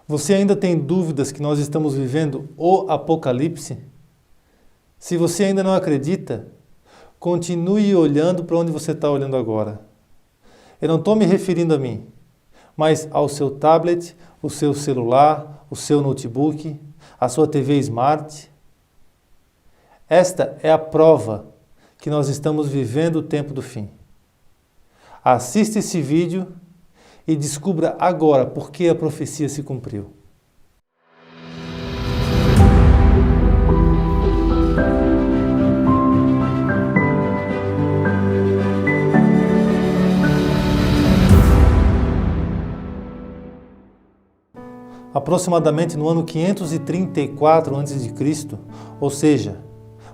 Você ainda tem dúvidas que nós estamos vivendo o Apocalipse? Se você ainda não acredita, continue olhando para onde você está olhando agora. Eu não estou me referindo a mim, mas ao seu tablet, o seu celular, o seu notebook, a sua TV Smart. Esta é a prova que nós estamos vivendo o tempo do fim. Assista esse vídeo e descubra agora por que a profecia se cumpriu. Aproximadamente no ano 534 a.C., ou seja,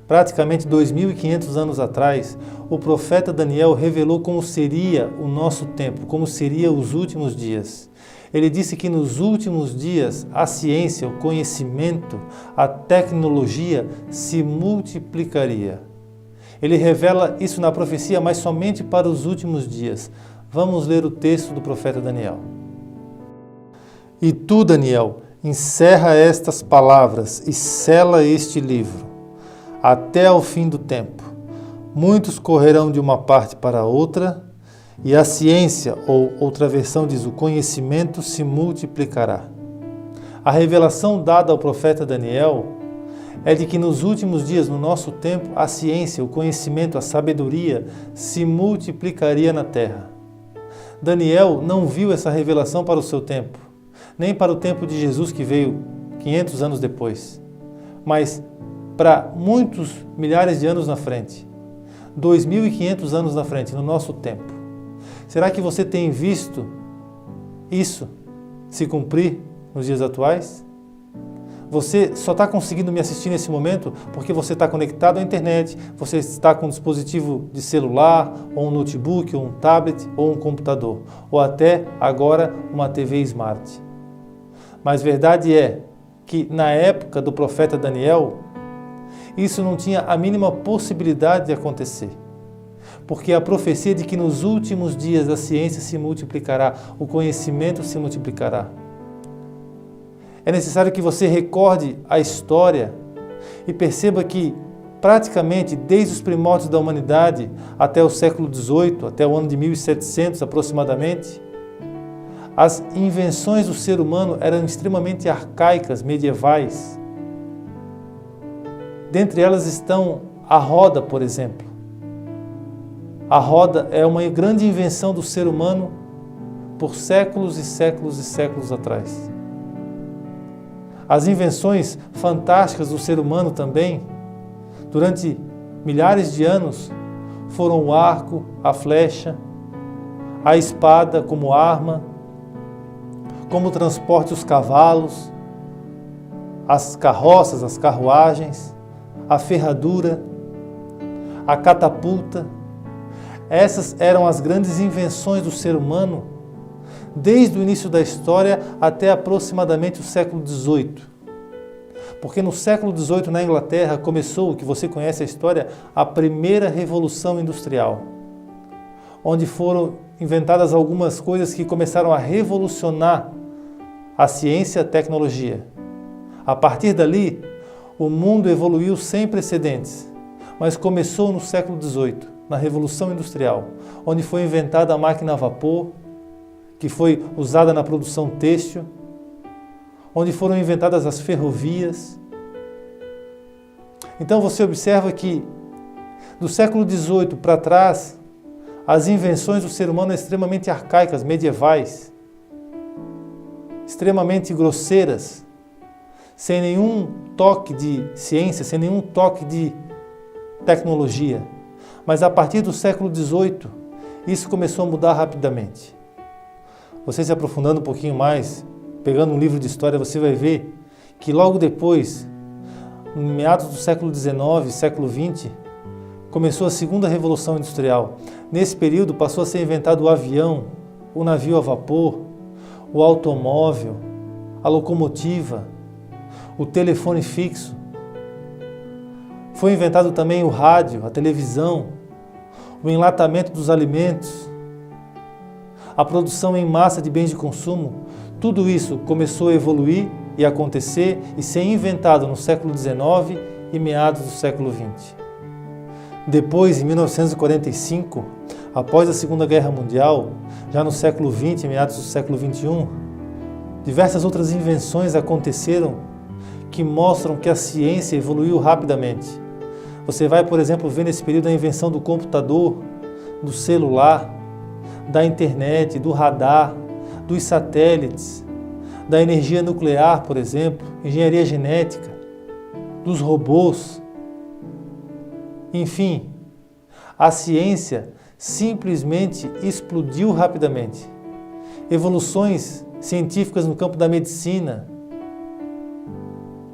praticamente 2.500 anos atrás, o profeta Daniel revelou como seria o nosso tempo, como seriam os últimos dias. Ele disse que nos últimos dias a ciência, o conhecimento, a tecnologia se multiplicaria. Ele revela isso na profecia, mas somente para os últimos dias. Vamos ler o texto do profeta Daniel. E tu, Daniel, encerra estas palavras e sela este livro, até ao fim do tempo. Muitos correrão de uma parte para outra, e a ciência, ou outra versão diz, o conhecimento se multiplicará. A revelação dada ao profeta Daniel é de que nos últimos dias, no nosso tempo, a ciência, o conhecimento, a sabedoria se multiplicaria na terra. Daniel não viu essa revelação para o seu tempo, nem para o tempo de Jesus que veio 500 anos depois, mas para muitos milhares de anos na frente, 2.500 anos na frente, no nosso tempo. Será que você tem visto isso se cumprir nos dias atuais? Você só está conseguindo me assistir nesse momento porque você está conectado à internet, você está com um dispositivo de celular, ou um notebook, ou um tablet, ou um computador, ou até agora uma TV Smart. Mas verdade é que na época do profeta Daniel, isso não tinha a mínima possibilidade de acontecer. Porque a profecia de que nos últimos dias a ciência se multiplicará, o conhecimento se multiplicará. É necessário que você recorde a história e perceba que praticamente desde os primórdios da humanidade até o século XVIII, até o ano de 1700 aproximadamente, as invenções do ser humano eram extremamente arcaicas, medievais. Dentre elas estão a roda, por exemplo. A roda é uma grande invenção do ser humano por séculos e séculos e séculos atrás. As invenções fantásticas do ser humano também, durante milhares de anos, foram o arco, a flecha, a espada como arma, como transporte os cavalos, as carroças, as carruagens, a ferradura, a catapulta. Essas eram as grandes invenções do ser humano desde o início da história até aproximadamente o século XVIII. Porque no século XVIII, na Inglaterra, começou, o que você conhece a história, a primeira Revolução Industrial, onde foram inventadas algumas coisas que começaram a revolucionar a ciência e a tecnologia. A partir dali, o mundo evoluiu sem precedentes, mas começou no século XVIII, na Revolução Industrial, onde foi inventada a máquina a vapor, que foi usada na produção têxtil, onde foram inventadas as ferrovias. Então você observa que do século XVIII para trás, as invenções do ser humano são extremamente arcaicas, medievais, extremamente grosseiras, sem nenhum toque de ciência, sem nenhum toque de tecnologia. Mas a partir do século XVIII, isso começou a mudar rapidamente. Você se aprofundando um pouquinho mais, pegando um livro de história, você vai ver que logo depois, em meados do século XIX, século XX, começou a segunda Revolução Industrial. Nesse período passou a ser inventado o avião, o navio a vapor, o automóvel, a locomotiva, o telefone fixo. Foi inventado também o rádio, a televisão, o enlatamento dos alimentos, a produção em massa de bens de consumo. Tudo isso começou a evoluir e acontecer e ser inventado no século XIX e meados do século XX. Depois, em 1945, após a Segunda Guerra Mundial, já no século XX e meados do século XXI, diversas outras invenções aconteceram que mostram que a ciência evoluiu rapidamente. Você vai, por exemplo, ver nesse período a invenção do computador, do celular, da internet, do radar, dos satélites, da energia nuclear, por exemplo, engenharia genética, dos robôs. Enfim, a ciência simplesmente explodiu rapidamente. Evoluções científicas no campo da medicina.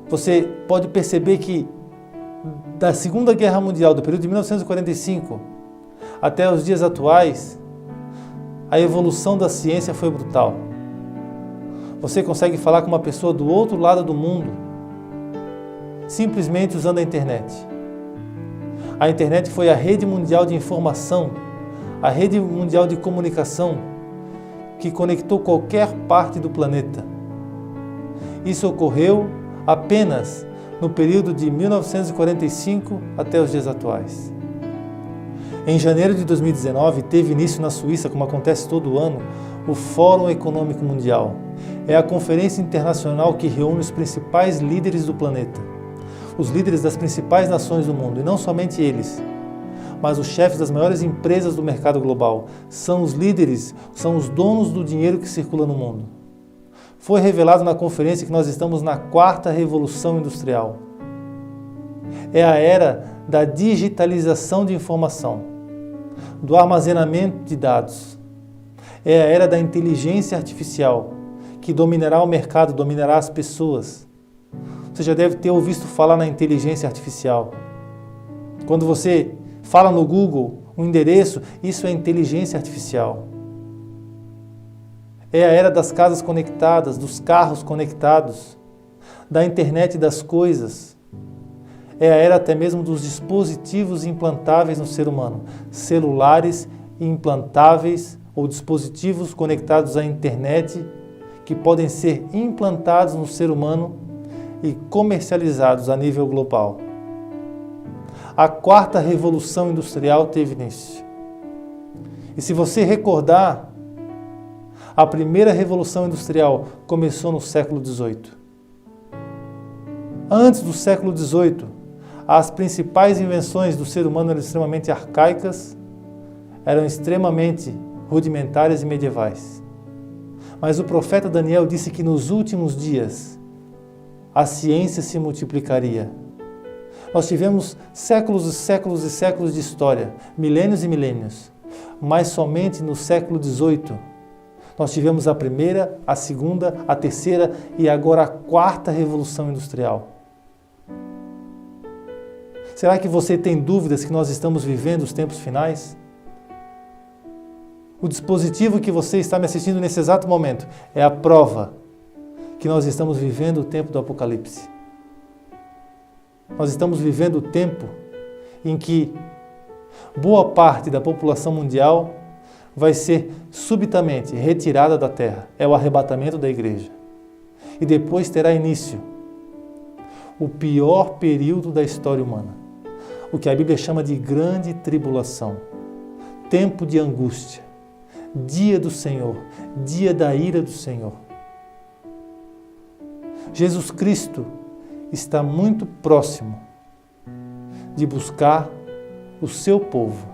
Você pode perceber que da Segunda Guerra Mundial, do período de 1945 até os dias atuais, a evolução da ciência foi brutal. Você consegue falar com uma pessoa do outro lado do mundo, simplesmente usando a internet. A internet foi a rede mundial de informação, a rede mundial de comunicação, que conectou qualquer parte do planeta. Isso ocorreu apenas no período de 1945 até os dias atuais. Em janeiro de 2019, teve início na Suíça, como acontece todo ano, o Fórum Econômico Mundial. É a conferência internacional que reúne os principais líderes do planeta, os líderes das principais nações do mundo, e não somente eles, mas os chefes das maiores empresas do mercado global. São os líderes, são os donos do dinheiro que circula no mundo. Foi revelado na conferência que nós estamos na quarta revolução industrial. É a era da digitalização de informação, do armazenamento de dados. É a era da inteligência artificial, que dominará o mercado, dominará as pessoas. Você já deve ter ouvido falar na inteligência artificial. Quando você fala no Google um endereço, isso é inteligência artificial. É a era das casas conectadas, dos carros conectados, da internet das coisas. É a era até mesmo dos dispositivos implantáveis no ser humano, celulares implantáveis ou dispositivos conectados à internet que podem ser implantados no ser humano e comercializados a nível global. A quarta revolução industrial teve início. E se você recordar, a primeira revolução industrial começou no século XVIII. Antes do século XVIII, as principais invenções do ser humano eram extremamente arcaicas, eram extremamente rudimentares e medievais. Mas o profeta Daniel disse que nos últimos dias a ciência se multiplicaria. Nós tivemos séculos e séculos e séculos de história, milênios e milênios, mas somente no século XVIII nós tivemos a primeira, a segunda, a terceira e agora a quarta revolução industrial. Será que você tem dúvidas que nós estamos vivendo os tempos finais? O dispositivo que você está me assistindo nesse exato momento é a prova que nós estamos vivendo o tempo do Apocalipse. Nós estamos vivendo o tempo em que boa parte da população mundial vai ser subitamente retirada da terra. É o arrebatamento da igreja. E depois terá início o pior período da história humana, o que a Bíblia chama de grande tribulação, tempo de angústia, dia do Senhor, dia da ira do Senhor. Jesus Cristo está muito próximo de buscar o seu povo,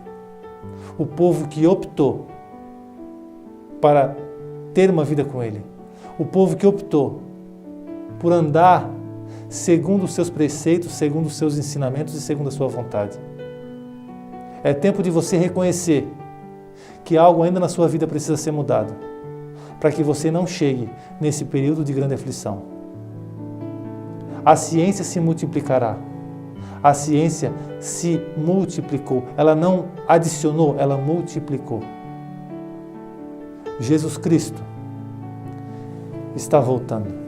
o povo que optou para ter uma vida com Ele, o povo que optou por andar segundo os seus preceitos, segundo os seus ensinamentos e segundo a sua vontade. É tempo de você reconhecer que algo ainda na sua vida precisa ser mudado, para que você não chegue nesse período de grande aflição. A ciência se multiplicará. A ciência se multiplicou. Ela não adicionou, ela multiplicou. Jesus Cristo está voltando.